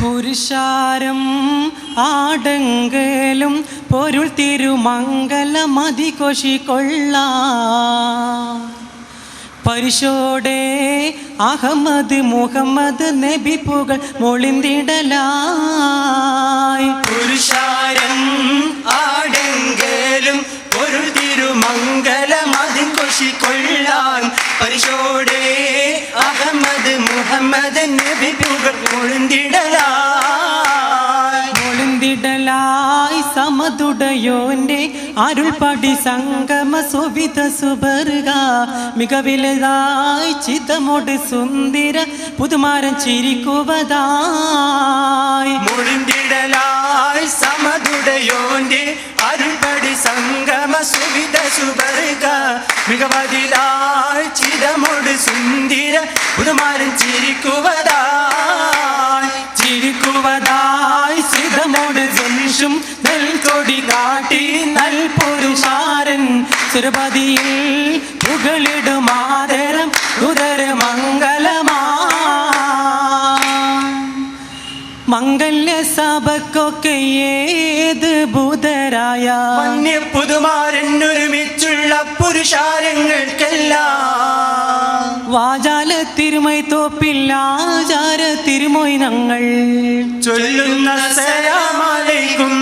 പുരുഷാരം ആടെങ്കിലും പൊരുൾ തിരുമംഗലമതി കൊഷിക്കൊള്ള പരിശോടെ അഹമ്മദ് മുഹമ്മദ് നബി പുകൾ മൊളിന്തിടലായി. പുരുഷാരം ആടെങ്കിലും പൊരുൾ തിരുമംഗലമതി കൊഷിക്കൊള്ളാൻ പരിശോടെ അഹമ്മദ് മുഹമ്മദ് നബി പുകൾ മൊളിന്തിടലായി സമതുടയോന്റെ അരുൾപടി സംഗമ സുവിധ സുബർഗ മികവിലതായി ചിതമോട് സുന്ദര പുതുമാരൻ ചിരിക്കുവതായി. മൊളിന്തിടലായി സമതുടയോന്റെ അരുൾപടി സംഗമ സുവിധ സുബർഗ മികവതിലായി ചിതമോട് സുന്ദര പുതുമാരൻ ചിരിക്കുവതായി ചിതമോട് ജംഷും നെൽക്കൊടി കാട്ടി നൽപുരുഷാരൻ സുരപതിയിൽ പുകളിടുമാതരം ഉദര മംഗളമാ. മംഗല്യ സഭക്കൊക്കെ ഏത് ബുധരായ പുതുമാരൻ ഒരുമിച്ചുള്ള പുരുഷാരങ്ങൾക്കെല്ലാം വാചാല തിരുമൈ തോപ്പില്ലാചാര തിരുമൊയ്നങ്ങൾ ചൊല്ലുന്ന സലാമലൈക്കും.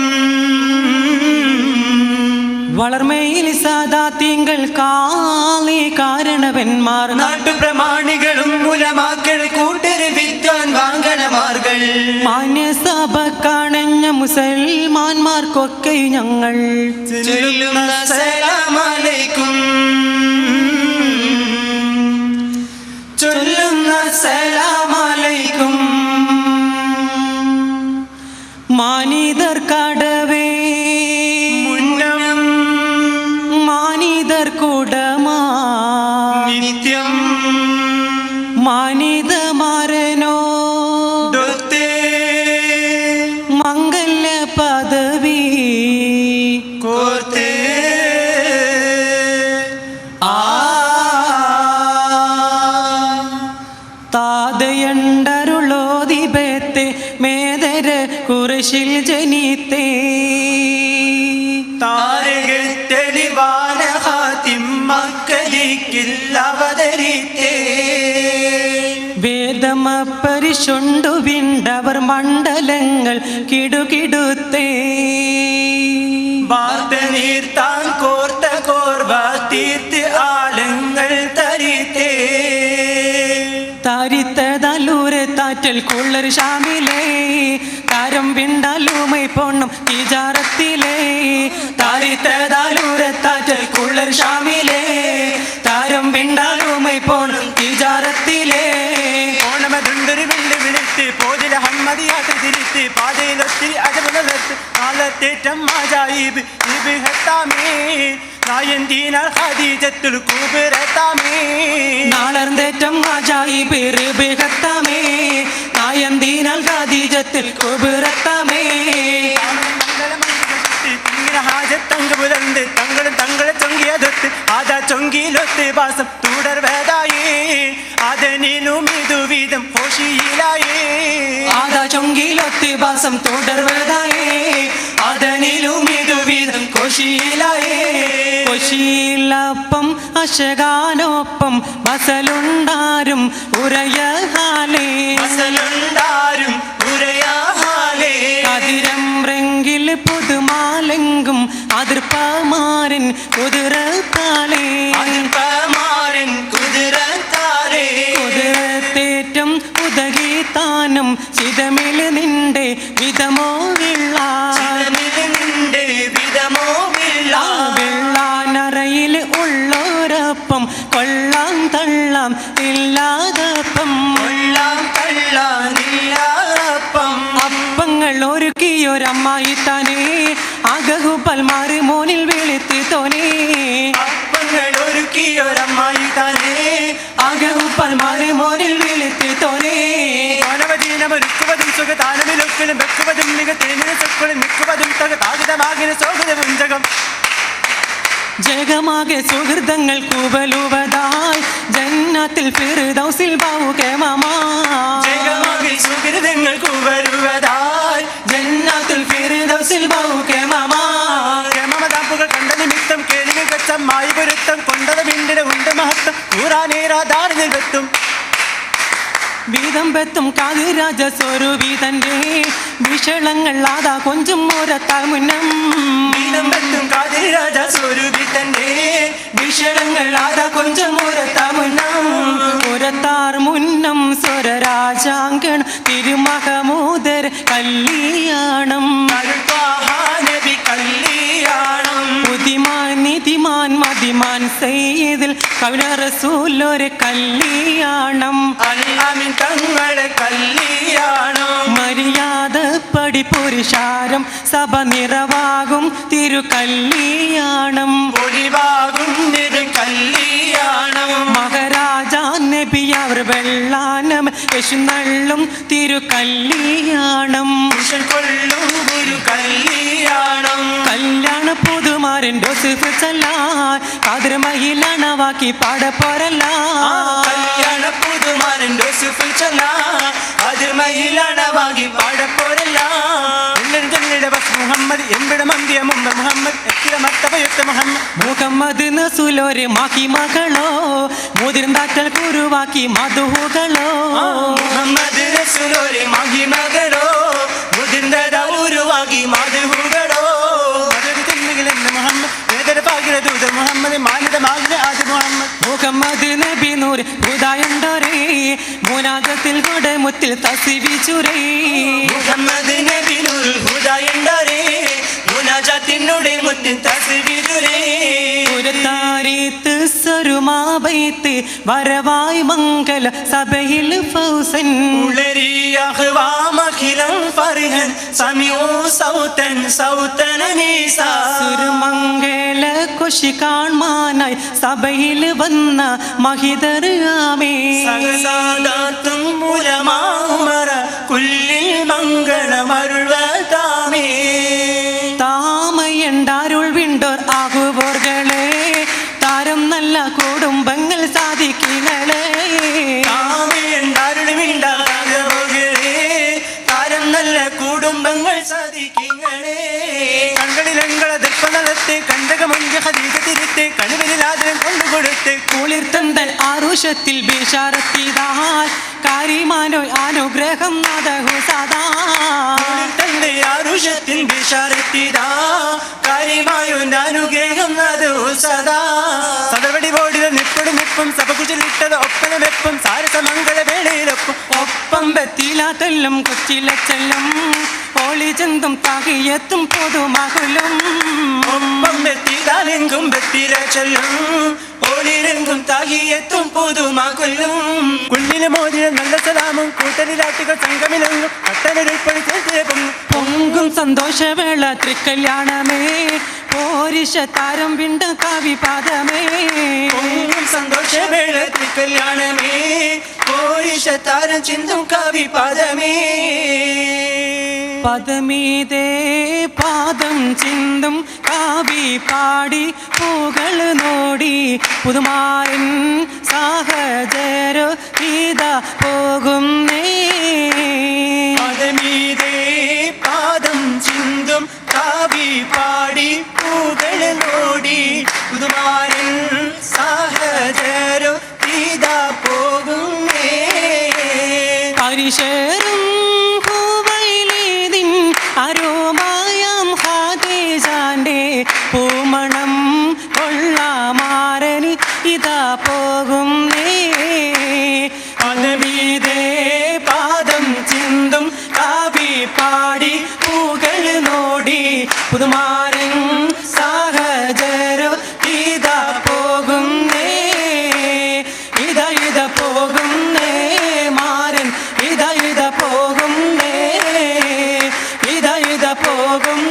വളർമയിൽ സാദാ തിങ്കൾ കാളി കാരണവന്മാർ നാട്ടുപ്രമാണികളും മുലമാക്കൾ കൂട്ടര് വിദ്വാൻ വാങ്കണമാർകൾ മാന്യസഭ കാണഞ്ഞ മുസൽമാന്മാർക്കൊക്കെ ഞങ്ങൾ ചൊല്ലുന്ന സലാമലൈക്കും. ചൊല്ലുന്ന സലാമലൈക്കും. മാനിതർ കടവേ മുന്നം മാനിതർ കുടമാ നിത്യം മാനിത മാരനോ മംഗല്യ പദവി കോർത്തേ താതയണ്ടരുളോദിബത്തെ മേദര കുറശിൽ ജനിത്തേ താരകത്തെളിവാന ഹാത്തിം മക്കളിക്കിൽ അവതരിത്തേ വേദമപ്പരിശുണ്ടു വിണ്ടവർ മണ്ഡലങ്ങൾ കിടുകിടുത്തേ വാർത്ത നീർത്താൻ കോർത്ത കോർവ തീർത്ത് ആലങ്ങൾ തരിത്തേ താരിത്തലൂരെ താറ്റൽ കൊള്ളർ ഷാമിലേ താരം വിണ്ടാലുമൈ പൊണ്ണം തീജാറത്തിലേ താരിത്തലൂരെ താറ്റൽ കൊള്ളർ ഷാമിലേ താരം വിണ്ടാലുമൈ പൊണ്ണം തീജാറത്തിലേ ഓണമതുണ്ടൊരു വെള്ളി വിളിത്ത് പോതില ഹമ്മതി യാത്ര തിരിത്ത് പാതയിലൊത്തിരി അജമുലത്ത് കാലത്തേറ്റം മാജായിബ് ഇബ് ഹത്താമേ നായന്തീനാൽ ഖദീജത്തുൽ കുബ്രത്താമേ നാളർന്നേറ്റം മാജായിബ് ഇബ് ഹത്താമേ നായന്തീനാൽ ഖദീജത്തുൽ കുബ്രത്താമേ ഹാജത്തങ്ക പുലർന്ന് തങ്ങളും തങ്ങളെ ചൊങ്കിയതൊത്ത് ആദാ ചൊങ്കിയിലൊത്ത് വാസം തുടർവേദായേ അതനിലും ഇതുവിധം ഹോഷിയിലായേ ആദാ ചൊങ്കിയിലൊത്ത് വാസം തുടർവേദായേ അതനിലും ഇതുവിധം കൊശിയിലായേ കൊശിയിലപ്പം അശകാനൊപ്പം മസലുണ്ടാരും ഉരയഹാലേ മസലുണ്ടാരും ഉരയാഹാലേ അതിരം റെങ്കിൽ പുതുമാലെങ്കും അതിർപ്പമാരൻ കുതിരത്താലേ അതിർപ്പമാരൻ കുതിരത്താലേ കുതിരത്തേറ്റം ഉദകീതാനം ചിതമിൽ നിന്റെ വിധമോ നിന്റെ വിധമോ വെള്ളാനറയിൽ ഉള്ളോരപ്പം കൊള്ളാം തള്ളാം ഇല്ലാതപ്പം അപ്പങ്ങൾ ഒരുക്കിയൊരമ്മായി താനേ അകഹു പൽമാറ് മോനിൽ വിളിത്തി തോനേ അപ്പങ്ങൾ ഒരുക്കിയൊരമ്മായി താനേ അകഹു പൽമാറ് മോനിൽ വിളിത്തി തോനേ ൊരുക്കുവതും സുഖതാനമിലൊക്കിലും വെക്കുവതും മികത്തേനിന് ചൊക്കളും നിൽക്കുവതും താകിതമാകിന് സൗഹൃദം ജഗമാകെ സുഹൃതങ്ങൾ കൂവലുവതായി ജന്നത്തിൽ ഫിർദൗസിൽ ബാവുകെ മാമാ ജഗമാകെ സുഹൃതങ്ങൾ കൂവലുവതായി നൂറാനേരാധാരനിൽ വെത്തും വീതം വെത്തും കാതിരാജ സ്വരൂപിതന്റെ വിഷളങ്ങൾ ആദാ കൊഞ്ചും ഓരത്താൽ മുന്നം വീതം വെത്തും കാതിരാജ സ്വരൂപിതന്റെ വിഷളങ്ങൾ ആദാ കൊഞ്ചും ഓരത്താൽ മുന്നം പുരത്താർ മുന്നം സ്വരരാജാങ്കൺ തിരുമഹമൂദർ കല്യാണം നബി കല്യാണം ബുദ്ധിമാൻ നിധിമാൻ മതിമാൻ സെയ്തിൽ കവിന റസൂലൊരു കല്യാണം അൽഅമീൻ തങ്ങളുടെ കല്യാണം മര്യാദപ്പടി പുരുഷാരം സഭ നിറവാകും തിരു കല്യാണം ഒളിവാകും നിത് കല്യാണം മഹാരാജാ നബി അവർ വെള്ളാനം യശുനള്ളും തിരു കല്യാണം കൊള്ളും ഒരു കല്യാണം കല്യാണ പുതുമാരൻ ഡോസിഫ് ചൊല്ലാൻ കാതിർ മഹിളണവാക്കി പാടപ്പോരല്ല കല്യാണ പുതുമാരൻ യൂസുഫിൽ ചൊല്ലാം അത് മഹിളണവാകി പാടപ്പോരല്ല മുഹമ്മദ് എവിടെ മന്ദിയ മുമ്പ് മുഹമ്മദ് എത്തിയ മർത്തബയുക്ത മുഹമ്മദ് മുഹമ്മദ് നസുലോര് മാക്കി മകളോ മുതിർന്നാറ്റൽ കുരുവാക്കി മധുഹുകളോ മുഹമ്മദ് റസൂലൊരു മഹിമകളോ മുതിർന്നത ഉരുവാകി മധുഹുകളോ മുഹമ്മദ് വേദന പാകിര ദൂതർ മുഹമ്മദ് മാനിതമാകിര ആദ്യ മുഹമ്മദ് മുഹമ്മദ് നബി നൂർ ഹുദായുണ്ടോരേ മുനാദത്തിൽ കൊടമുത്തിൽ തസിവിച്ചുരേ മുഹമ്മദ് നബി നൂർ ഹുദായുണ്ടോരേ മുനാജാത്തിനുടെ മുത്തിൻ തസ്ബീഹുരേ പുരത്താരീത്ത് സ്വരുമാബൈത്ത് വരവായ് മംഗല സഭയിൽ ഫൗസൻ ഉളരിയഹ്വാമഖിലം ഫർഹൻ സമിഉ സൗതൻ സൗതന നീസാ സുരമംഗല കുശി കാൺമാനായി സഭയിൽ വന്ന മഹിതർ ആമേ സഹസാദാത്തും ഉലമാഉമറ കുല്ലിൽ മംഗളമരുൾവതാമേ താമയണ്ടാരുൾ വിണ്ടോർ ആകുവോർകളെ താരം നല്ല കുടുംബങ്ങൾ സാധിക്കുന്നളെ താരം നല്ല കുടുംബങ്ങൾ സാധിക്കുന്നേ കൺകളിലങ്ങളെ ദർപ്പണത്തെ കണ്ടകമൊഞ്ച ഹദീജ തിരുത്തെ കണിവരിൽ ആദരം കൊണ്ടുകൊടുത്ത് കുളിർത്തന്തൽ ആരുഷത്തിൽ ബിഷാരത്തിതാൽ കാരിമാനോ അനുഗ്രഹം നദഹു സദാ തന്റെ ആരുഷത്തിൽ ബിഷാരത്തിതാ കാര്യമായൊരു അനുഗ്രഹം അത് സദാ സദവടി ബോഡിൽ നിൽപ്പെടും എപ്പം സഭകുചലിട്ടത് ഒപ്പനം എപ്പം സാരസമംഗള വേളയിലൊപ്പം ഒപ്പം ബത്തിലാത്തെല്ലും കൊച്ചിലച്ചെല്ലും ഓളി ചെന്തും താകിയെത്തും പൊതുമകുലും ഒപ്പം ബത്തിലാലെങ്കും ബത്തില ചൊല്ലും ഓളിലെങ്കും താകിയെത്തും പുതുമകുല്ലും കുഞ്ഞിന് മോദിയ നല്ല സലാമും കൂട്ടലിലാട്ടികൾ സംഗമിലെങ്കും പട്ടണരുൾപ്പണി ചേർത്തേക്കും പൊങ്കും സന്തോഷവേള തൃക്കല്യാണമേ പോരിഷ താരം വിണ്ട കവിപാദമേ പൊങ്കും സന്തോഷവേള കല്യാണമേ പോരിഷ താരം ചിന്തും കവി പദമേ പദമീതേ പാദം ചിന്തും കാവി പാടി പൂകൾ നോടി പുതുമാരൻ സാഹചര്യ ഇതാ പോകുന്നേ പദമീതേ പാദം ചിന്തും കാവി പാടി പൂകൾ നോടി പുതുമാരൻ സാഹചര്യ ഇതാ പോകുന്നേ പരിശരും പൂവൈലീതിൻ അരോമായം ഹാദേജാന്റെ പൂമണം കൊള്ളാമാരന് ഇതാ പോകുന്നേ പദമീതേ പാദം ചിന്തും കാവി പാടി പൂകൾ നോടി പുതുമാരൻ സാഹചര്യ ഇതാ പോകുന്നേ ഇതാ പോകുന്നേ മാരൻ ഇതാ പോകുന്നേ ഇതാ പോകും